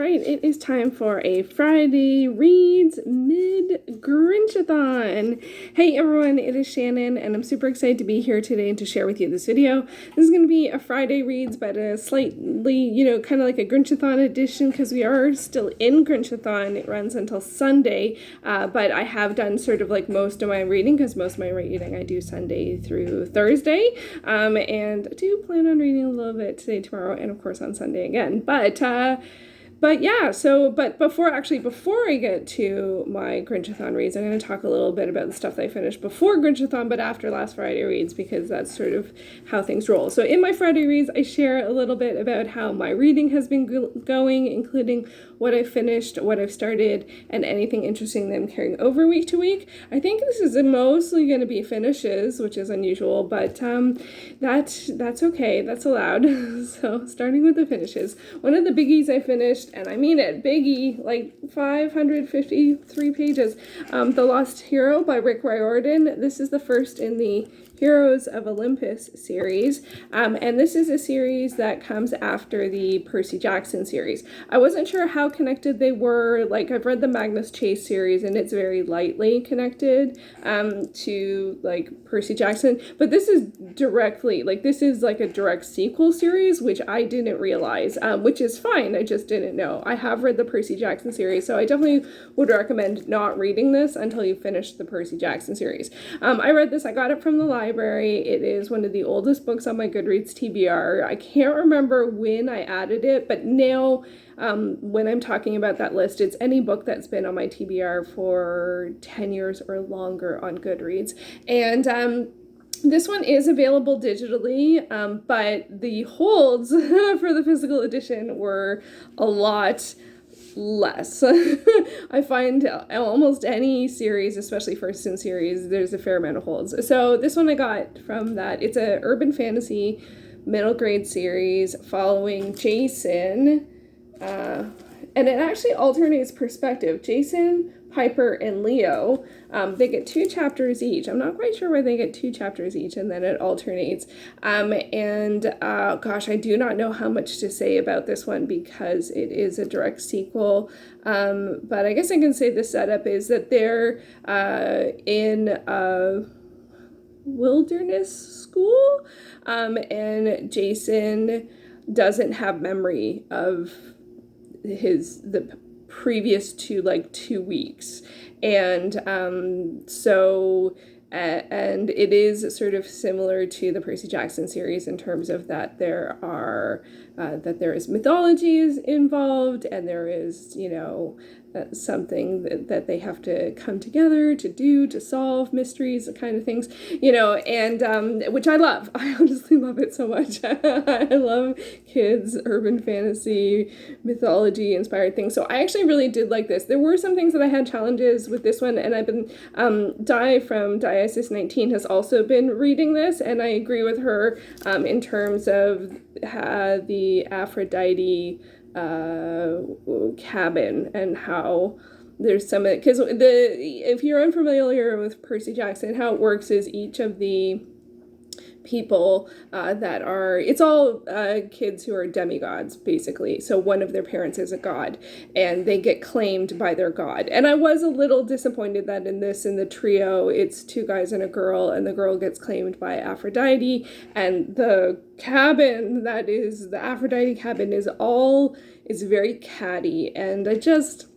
right, it is time for a Friday Reads Mid-Grinchathon. Hey everyone, it is Shannon, and I'm super excited to be here today and to share with you this video. This is going to be a Friday Reads, but a slightly, kind of like a Grinchathon edition, because we are still in Grinchathon. It runs until Sunday, but I have done sort of like most of my reading, because most of my reading I do Sunday through Thursday, and I do plan on reading a little bit today, tomorrow, and of course on Sunday again. But yeah, but before I get to my Grinchathon reads, I'm going to talk a little bit about the stuff that I finished before Grinchathon, but after last Friday reads, because that's sort of how things roll. So in my Friday reads, I share a little bit about how my reading has been going, including what I finished, what I've started, and anything interesting that I'm carrying over week to week. I think this is mostly going to be finishes, which is unusual, but that's okay, that's allowed. So starting with the finishes, one of the biggies I finished, and I mean it, biggie, like 553 pages, The Lost Hero by Riordan. This is the first in the Heroes of Olympus series, and this is a series that comes after the Percy Jackson series. I wasn't sure how connected they were. Like, I've read the Magnus Chase series, and it's very lightly connected to, like, Percy Jackson, but this is directly, like, this is like a direct sequel series, which I didn't realize, which is fine, I just didn't know. I have read the Percy Jackson series, so I definitely would recommend not reading this until you finish the Percy Jackson series. I read this, I got it from the library. It is one of the oldest books on my Goodreads TBR. I can't remember when I added it, but now when I'm talking about that list, it's any book that's been on my TBR for 10 years or longer on Goodreads. And this one is available digitally, but the holds for the physical edition were a lot less. I find almost any series, especially first in series, there's a fair amount of holds. So this one I got from that. It's a urban fantasy middle grade series following Jason, and it actually alternates perspective. Jason, Piper, and Leo, they get 2 chapters each. I'm not quite sure why they get 2 chapters each, and then it alternates. Gosh, I do not know how much to say about this one because it is a direct sequel. But I guess I can say the setup is that they're in a wilderness school, and Jason doesn't have memory of the previous to like 2 weeks, and and it is sort of similar to the Percy Jackson series in terms of that there is mythology involved, and there is something that they have to come together to do, to solve mysteries, kind of things, and which I love. I honestly love it so much. I love kids, urban fantasy, mythology inspired things. So I actually really did like this. There were some things that I had challenges with this one, and I've been, Di from Diasis 19 has also been reading this, and I agree with her in terms of the Aphrodite cabin, and how there's some, because if you're unfamiliar with Percy Jackson, how it works is each of the people it's all kids who are demigods, basically. So one of their parents is a god, and they get claimed by their god. And I was a little disappointed that in the trio, it's 2 guys and a girl, and the girl gets claimed by Aphrodite, and the cabin that is the Aphrodite cabin is very catty, and I just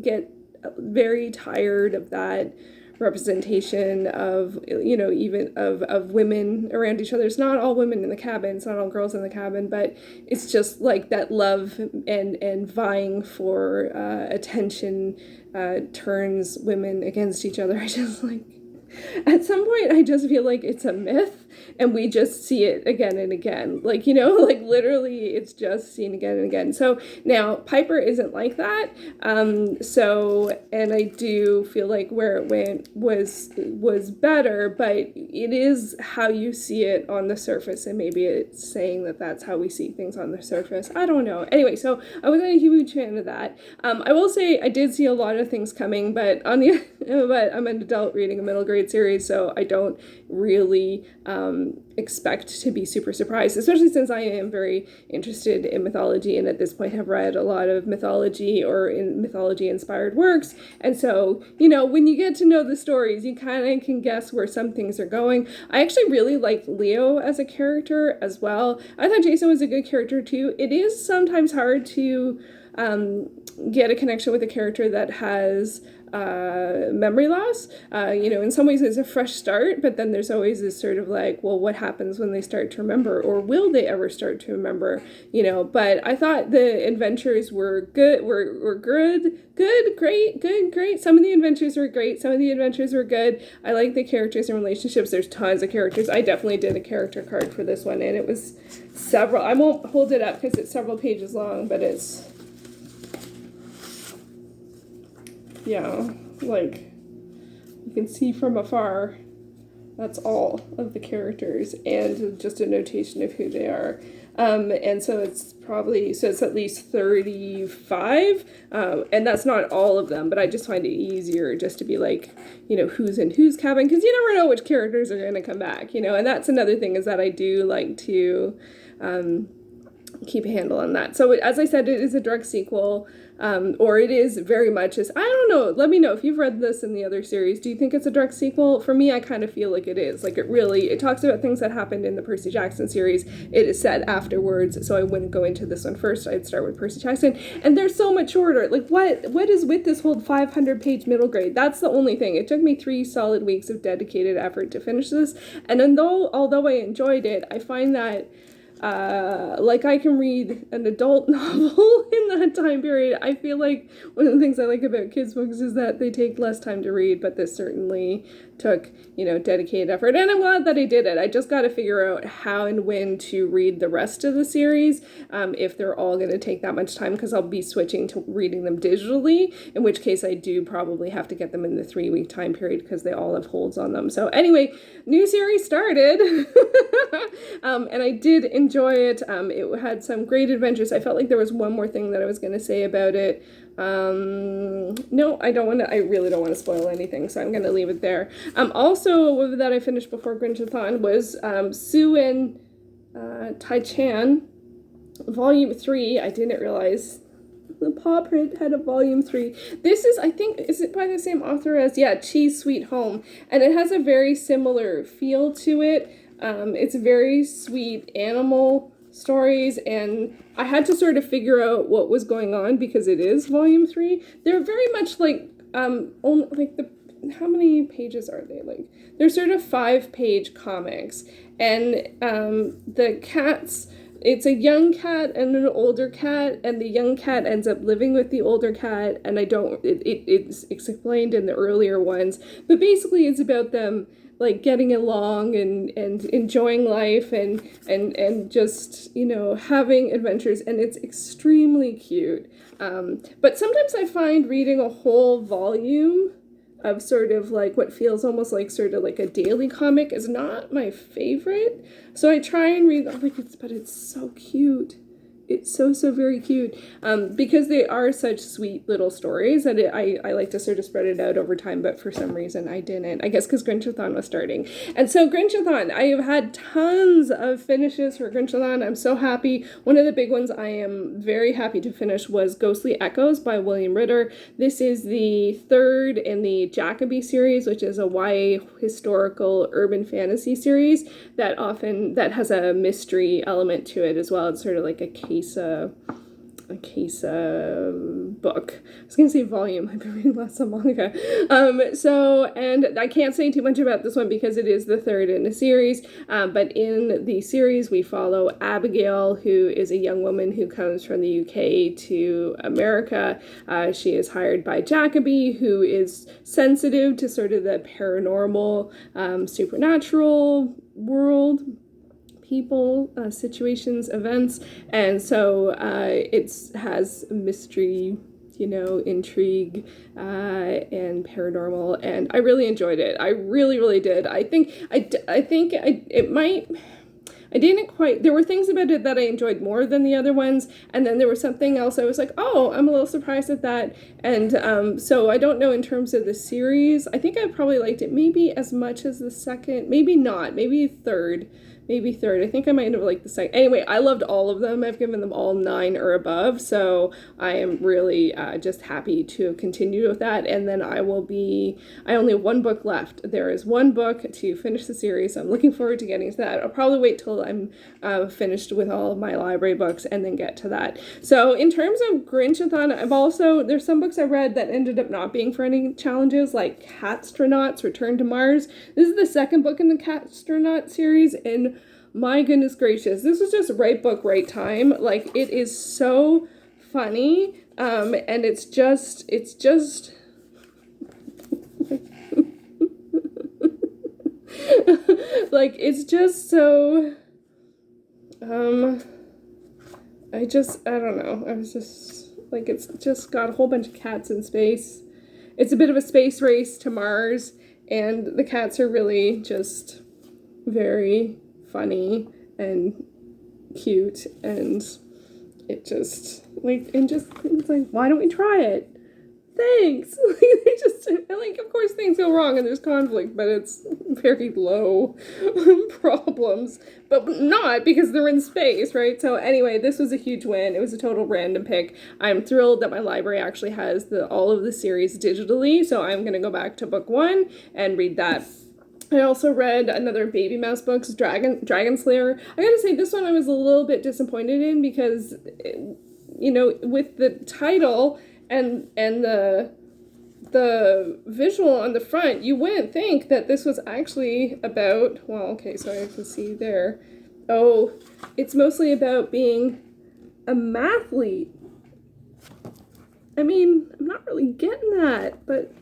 get very tired of that representation of even of women around each other. It's not all women in the cabin, it's not all girls in the cabin, but it's just like that love and vying for attention turns women against each other. I just at some point I just feel like it's a myth, and we just see it again and again. Literally it's just seen again and again. So now Piper isn't like that. And I do feel like where it went was better, but it is how you see it on the surface, and maybe it's saying that that's how we see things on the surface. I don't know. Anyway, so I wasn't a huge fan of that. I will say I did see a lot of things coming, but I'm an adult reading a middle grade series, so I don't really expect to be super surprised, especially since I am very interested in mythology and at this point have read a lot of mythology or in mythology inspired works. And so, when you get to know the stories, you kind of can guess where some things are going. I actually really liked Leo as a character as well. I thought Jason was a good character too. It is sometimes hard to get a connection with a character that has memory loss. In some ways it's a fresh start, but then there's always this sort of like, well, what happens when they start to remember, or will they ever start to remember? But I thought the adventures were good, were great. Some of the adventures were great. Some of the adventures were good. I like the characters and relationships. There's tons of characters. I definitely did a character card for this one, and it was several. I won't hold it up because it's several pages long, but it's, like you can see from afar, that's all of the characters and just a notation of who they are. And so it's at least 35, and that's not all of them, but I just find it easier just to be like, who's in whose cabin, because you never know which characters are going to come back, and that's another thing, is that I do like to keep a handle on that. So as I said, it is a direct sequel, or it is very much I don't know, let me know if you've read this in the other series. Do you think it's a direct sequel? For me, I kind of feel like it is. Like it talks about things that happened in the Percy Jackson series. It is set afterwards, so I wouldn't go into this one first. I'd start with Percy Jackson, and they're so much shorter. Like what is with this whole 500-page middle grade? That's the only thing. It took me 3 solid weeks of dedicated effort to finish this, and although I enjoyed it, I find that I can read an adult novel in that time period. I feel like one of the things I like about kids' books is that they take less time to read, but this certainly took, dedicated effort. And I'm glad that I did it. I just got to figure out how and when to read the rest of the series, if they're all going to take that much time, because I'll be switching to reading them digitally, in which case I do probably have to get them in the 3-week time period because they all have holds on them. So anyway, new series started, and I did enjoy it. It had some great adventures. I felt like there was one more thing that I was going to say about it. No, I really don't want to spoil anything, so I'm going to leave it there. Also that I finished before Grinchathon was Sue and Tai-chan, Volume 3. I didn't realize the paw print had a Volume 3. This is, I think, is it by the same author as, Cheese Sweet Home, and it has a very similar feel to it. It's very sweet animal stories, and I had to sort of figure out what was going on because it is Volume 3. They're very much like, how many pages are they? Like, they're sort of 5-page comics, and the cats, it's a young cat and an older cat, and the young cat ends up living with the older cat, and it's explained in the earlier ones, but basically it's about them like getting along and enjoying life and just, having adventures, and it's extremely cute. But sometimes I find reading a whole volume of sort of like what feels almost like sort of like a daily comic is not my favorite. So I try and read, but it's so cute. It's so very cute, because they are such sweet little stories, and I like to sort of spread it out over time, but for some reason I didn't. I guess because Grinchathon was starting. And so Grinchathon, I have had tons of finishes for Grinchathon. I'm so happy. One of the big ones I am very happy to finish was Ghostly Echoes by Wiliam Ritter. This is the 3rd in the Jackaby series, which is a YA historical urban fantasy series that has a mystery element to it as well. It's sort of like a case book. I was gonna say volume. I've been reading lots of manga. And I can't say too much about this one because it is the 3rd in the series. But in the series, we follow Abigail, who is a young woman who comes from the UK to America. She is hired by Jackaby, who is sensitive to sort of the paranormal, supernatural world, people, situations, events, and so it has mystery, intrigue, and paranormal, and I really enjoyed it. I really did. I think it might. I didn't quite, there were things about it that I enjoyed more than the other ones, and then there was something else I was like, oh, I'm a little surprised at that. And so I don't know in terms of the series. I think I probably liked it maybe as much as the second, maybe not, maybe third. I think I might have liked the second. Anyway, I loved all of them. I've given them all 9 or above, so I am really just happy to continue with that. And then I only have one book left. There is one book to finish the series, so I'm looking forward to getting to that. I'll probably wait till I'm finished with all of my library books and then get to that. So in terms of Grinchathon, there's some books I read that ended up not being for any challenges, like CatStronauts, Return to Mars. This is the second book in the CatStronauts series, and my goodness gracious, this was just right book, right time. Like, it is so funny, and it's just like, it's just so, I don't know, I was just, like, it's just got a whole bunch of cats in space. It's a bit of a space race to Mars, and the cats are really just very funny and cute, and it just, like, it's like, why don't we try it? Thanks. Like, of course things go wrong and there's conflict, but it's very low problems, but not because they're in space, right? So anyway, this was a huge win. It was a total random pick. I'm thrilled that my library actually has all of the series digitally, so I'm going to go back to book 1 and read that. I also read another Baby Mouse book, Dragon Slayer. I gotta say, this one I was a little bit disappointed in because, with the title and the visual on the front, you wouldn't think that this was actually about, well, okay, so I can see there. Oh, it's mostly about being a mathlete. I mean, I'm not really getting that, but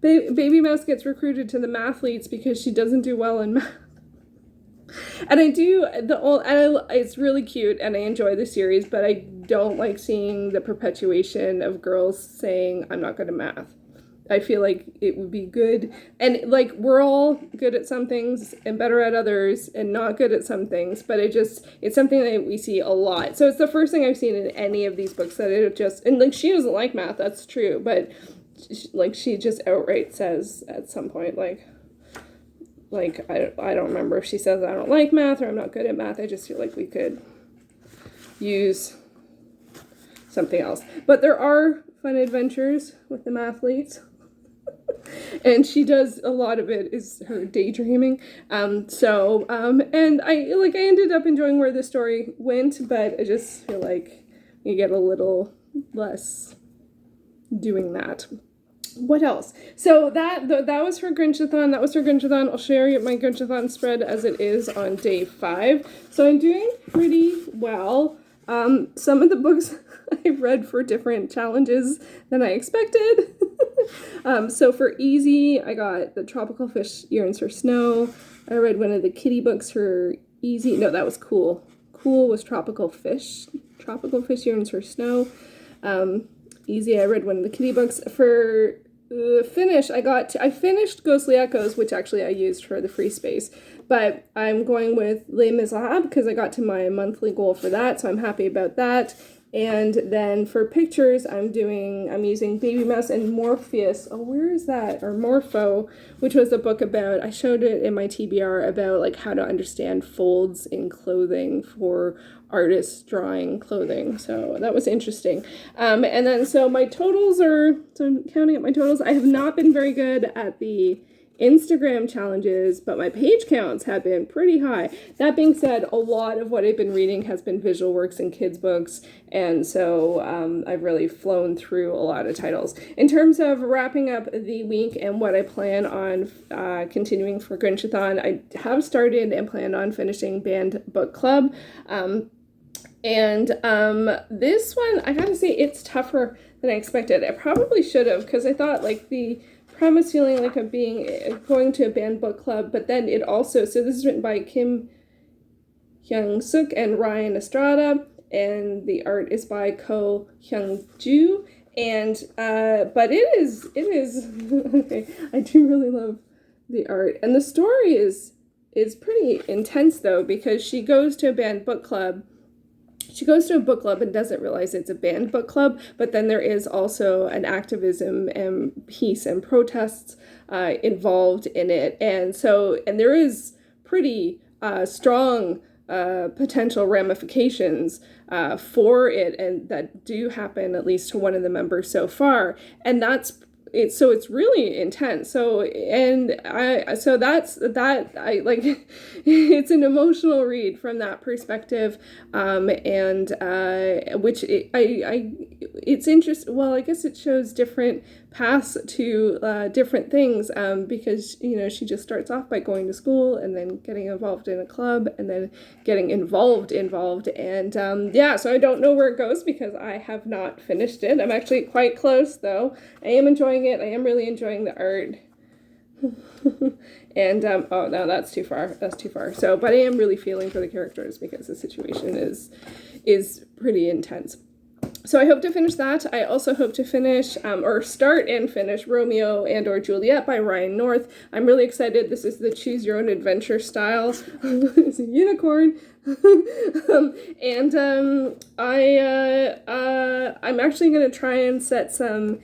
Baby Mouse gets recruited to the mathletes because she doesn't do well in math. And it's really cute, and I enjoy the series, but I don't like seeing the perpetuation of girls saying, I'm not good at math. I feel like it would be good, and like, we're all good at some things and better at others and not good at some things, but it's something that we see a lot. So it's the first thing I've seen in any of these books that and like, she doesn't like math, that's true, but she just outright says at some point, like I don't remember if she says I don't like math or I'm not good at math. I just feel like we could use something else. But there are fun adventures with the mathletes. And she does, a lot of it is her daydreaming. And I ended up enjoying where the story went, but I just feel like you get a little less doing that. What else? So that was for Grinchathon. I'll share my Grinchathon spread as it is on day 5. So I'm doing pretty well. Some of the books I've read for different challenges than I expected. So for Izzy, I got The Tropical Fish Yearns for Snow. I read one of the kitty books for Izzy. No, that was Cool. Cool was Tropical Fish. Tropical Fish Yearns for Snow. Izzy, I read one of the kitty books. For Finish, I finished Ghostly Echoes, which actually I used for the free space, but I'm going with Les Miserables because I got to my monthly goal for that, so I'm happy about that. And then for pictures, I'm using Baby Mouse and Morpheus. Oh, where is that? Or Morpho, which was a book about, I showed it in my TBR, about like how to understand folds in clothing for artists drawing clothing. So that was interesting. And then so my totals so I'm counting up my totals. I have not been very good at the Instagram challenges, but my page counts have been pretty high. That being said, a lot of what I've been reading has been visual works and kids books, and so I've really flown through a lot of titles. In terms of wrapping up the week and what I plan on continuing for Grinchathon, I have started and plan on finishing Banned Book Club. This one, I gotta say, it's tougher than I expected. I probably should have, because I thought like the premise feeling like I'm going to a banned book club, but then it also, so this is written by Kim Hyung-suk and Ryan Estrada, and the art is by Ko Hyung-ju, and but it is okay, I do really love the art, and the story is is pretty intense, though, because she goes to a banned book club. She goes to a book club and doesn't realize it's a banned book club, but then there is also an activism and peace and protests involved in it. And there is pretty strong potential ramifications for it, and that do happen at least to one of the members so far. And it's really intense. It's an emotional read from that perspective, it's interesting. Well, I guess it shows different paths to different things, because she just starts off by going to school and then getting involved in a club and then getting involved, and so I don't know where it goes because I have not finished it. I'm actually quite close, though. I am enjoying it. I am really enjoying the art. And oh no, that's too far. So, but I am really feeling for the characters because the situation is pretty intense. So I hope to finish that. I also hope to finish, or start and finish, Romeo and or Juliet by Ryan North. I'm really excited. This is the choose your own adventure style. It's a unicorn. I'm actually going to try and set some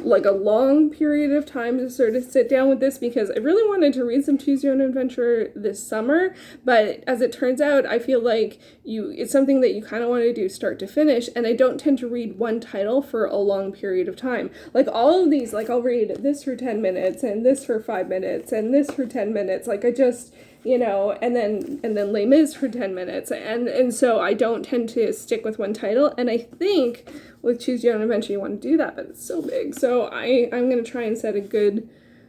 like a long period of time to sort of sit down with this, because I really wanted to read some Choose Your Own Adventure this summer, but as it turns out, I feel like it's something that you kind of want to do start to finish, and I don't tend to read one title for a long period of time. Like all of these, like I'll read this for 10 minutes, and this for 5 minutes, and this for 10 minutes, like I just, and then Les Mis for 10 minutes, and so I don't tend to stick with one title, and I think with Choose Your Own Adventure you want to do that, but it's so big, so I'm going to try and set a good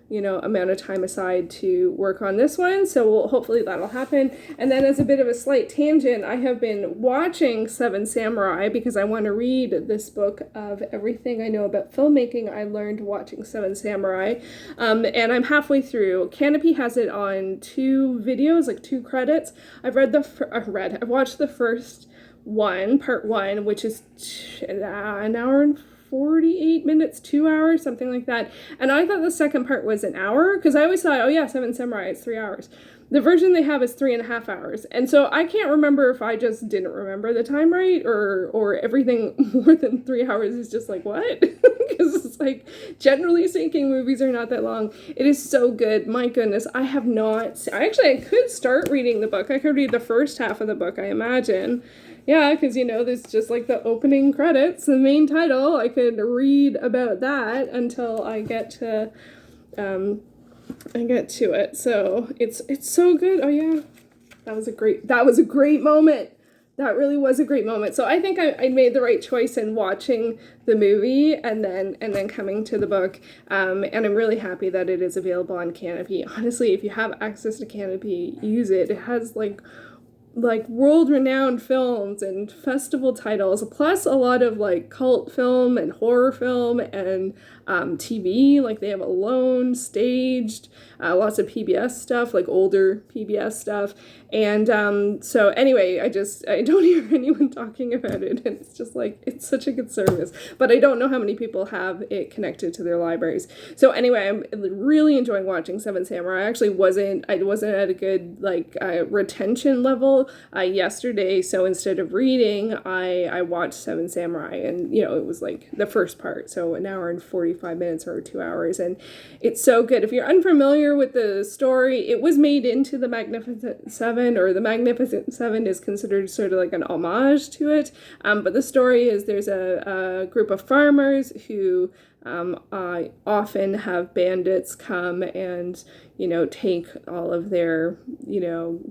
amount of time aside to work on this one, so hopefully that'll happen. And then as a bit of a slight tangent, I have been watching Seven Samurai because I want to read this book of everything I know about filmmaking I learned watching Seven Samurai, and I'm halfway through. Kanopy has it on 2 videos, like 2 credits. I've watched the first one, part 1, which is an hour and 48 minutes, 2 hours, something like that. And I thought the second part was an hour, because I always thought, oh yeah, Seven Samurai, it's 3 hours. The version they have is 3.5 hours. And so I can't remember if I just didn't remember the time right, or everything more than 3 hours is just like, what? Because it's like, generally speaking, movies are not that long. It is so good. My goodness, I could start reading the book. I could read the first half of the book, I imagine. Yeah, because, there's just, like, the opening credits, the main title. I could read about that until I get to it. So, it's so good. Oh, yeah. That was a great moment. That really was a great moment. So, I think I made the right choice in watching the movie and then coming to the book. And I'm really happy that it is available on Kanopy. Honestly, if you have access to Kanopy, use it. It has, like world-renowned films and festival titles, plus a lot of like cult film and horror film and TV. Like they have Alone, Staged, lots of PBS stuff, like older PBS stuff. And so anyway, I don't hear anyone talking about it, and it's just like, it's such a good service, but I don't know how many people have it connected to their libraries. So anyway, I'm really enjoying watching Seven Samurai. I actually wasn't at a good retention level yesterday, so instead of reading, I watched Seven Samurai, and it was like the first part, so an hour and 45 minutes or 2 hours, and it's so good. If you're unfamiliar with the story, it was made into the Magnificent Seven, or the Magnificent Seven is considered sort of like an homage to it, but the story is there's a group of farmers who often have bandits come and take all of their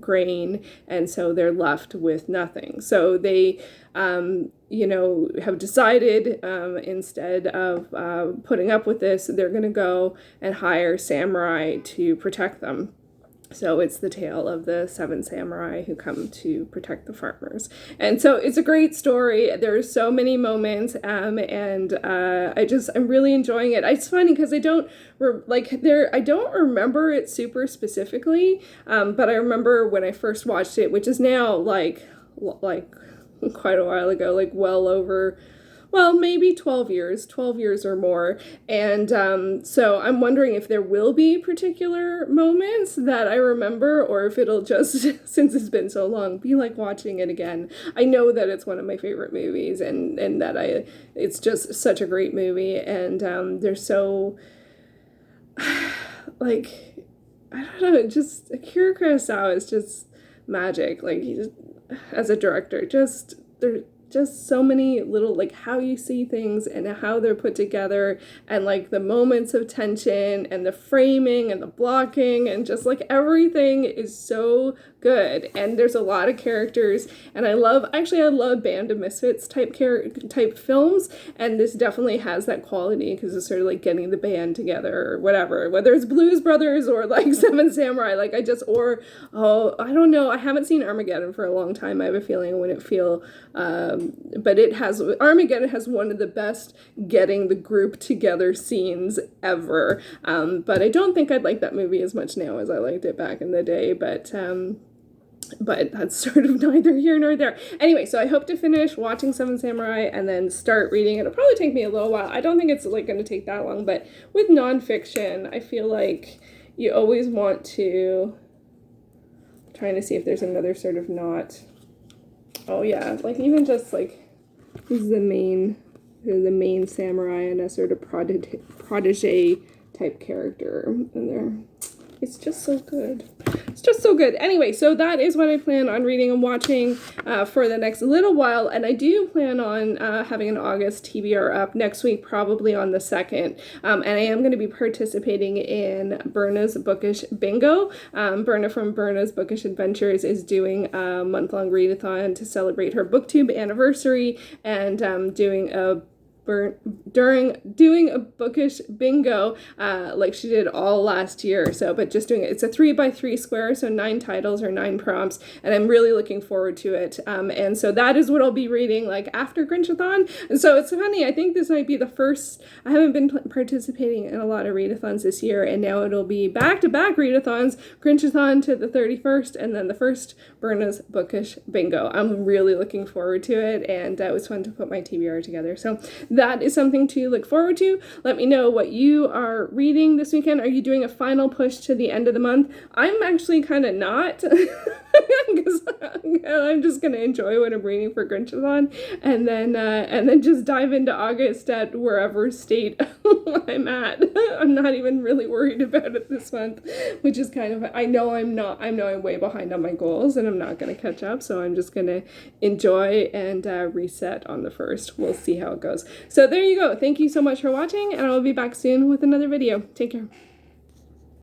grain, and so they're left with nothing. So they have decided instead of putting up with this, they're going to go and hire samurai to protect them. So it's the tale of the 7 samurai who come to protect the farmers. And so it's a great story. There's so many moments, and I'm really enjoying it. It's funny because I don't remember it super specifically, but I remember when I first watched it, which is now like quite a while ago, like well over well, maybe 12 years or more. And so I'm wondering if there will be particular moments that I remember, or if it'll just, since it's been so long, be like watching it again. I know that it's one of my favorite movies, and that it's just such a great movie, and they're so, like, I don't know, just Akira Kurosawa is just magic. Like, he just, as a director, just there's just so many little, like, how you see things and how they're put together, and like the moments of tension and the framing and the blocking, and just like everything is so good. And there's a lot of characters, and I love Band of Misfits type films, and this definitely has that quality, because it's sort of like getting the band together or whatever, whether it's Blues Brothers or like Seven Samurai. Like, I don't know, I haven't seen Armageddon for a long time. I have a feeling I wouldn't feel but Armageddon has one of the best getting the group together scenes ever. But I don't think I'd like that movie as much now as I liked it back in the day. But that's sort of neither here nor there. Anyway, so I hope to finish watching Seven Samurai and then start reading. It'll probably take me a little while. I don't think it's like going to take that long, but with nonfiction, I feel like you always want to, I'm trying to see if there's another sort of knot. Oh yeah, like even just like, this is the main samurai and a sort of protege type character in there. It's just so good. It's just so good. Anyway, so that is what I plan on reading and watching for the next little while. And I do plan on having an August TBR up next week, probably on the 2nd. And I am going to be participating in Berna's Bookish Bingo. Berna from Berna's Bookish Adventures is doing a month-long readathon to celebrate her Booktube anniversary, and doing a bookish bingo like she did all last year. So, but just doing it's a 3x3 square, so 9 titles or 9 prompts, and I'm really looking forward to it. And so that is what I'll be reading like after Grinchathon. And so it's funny, I think this might be the first, I haven't been participating in a lot of readathons this year, and now it'll be back-to-back readathons, Grinchathon to the 31st, and then the first Berna's Bookish Bingo. I'm really looking forward to it, and it was fun to put my TBR together. So that is something to look forward to. Let me know what you are reading this weekend. Are you doing a final push to the end of the month? I'm actually kind of not, because I'm just going to enjoy what I'm reading for Grinchathon, and then just dive into August at wherever state I'm at. I'm not even really worried about it this month, which is kind of, I know I'm way behind on my goals, and I'm not going to catch up, so I'm just going to enjoy and reset on the 1st. We'll see how it goes. So there you go. Thank you so much for watching, and I will be back soon with another video. Take care.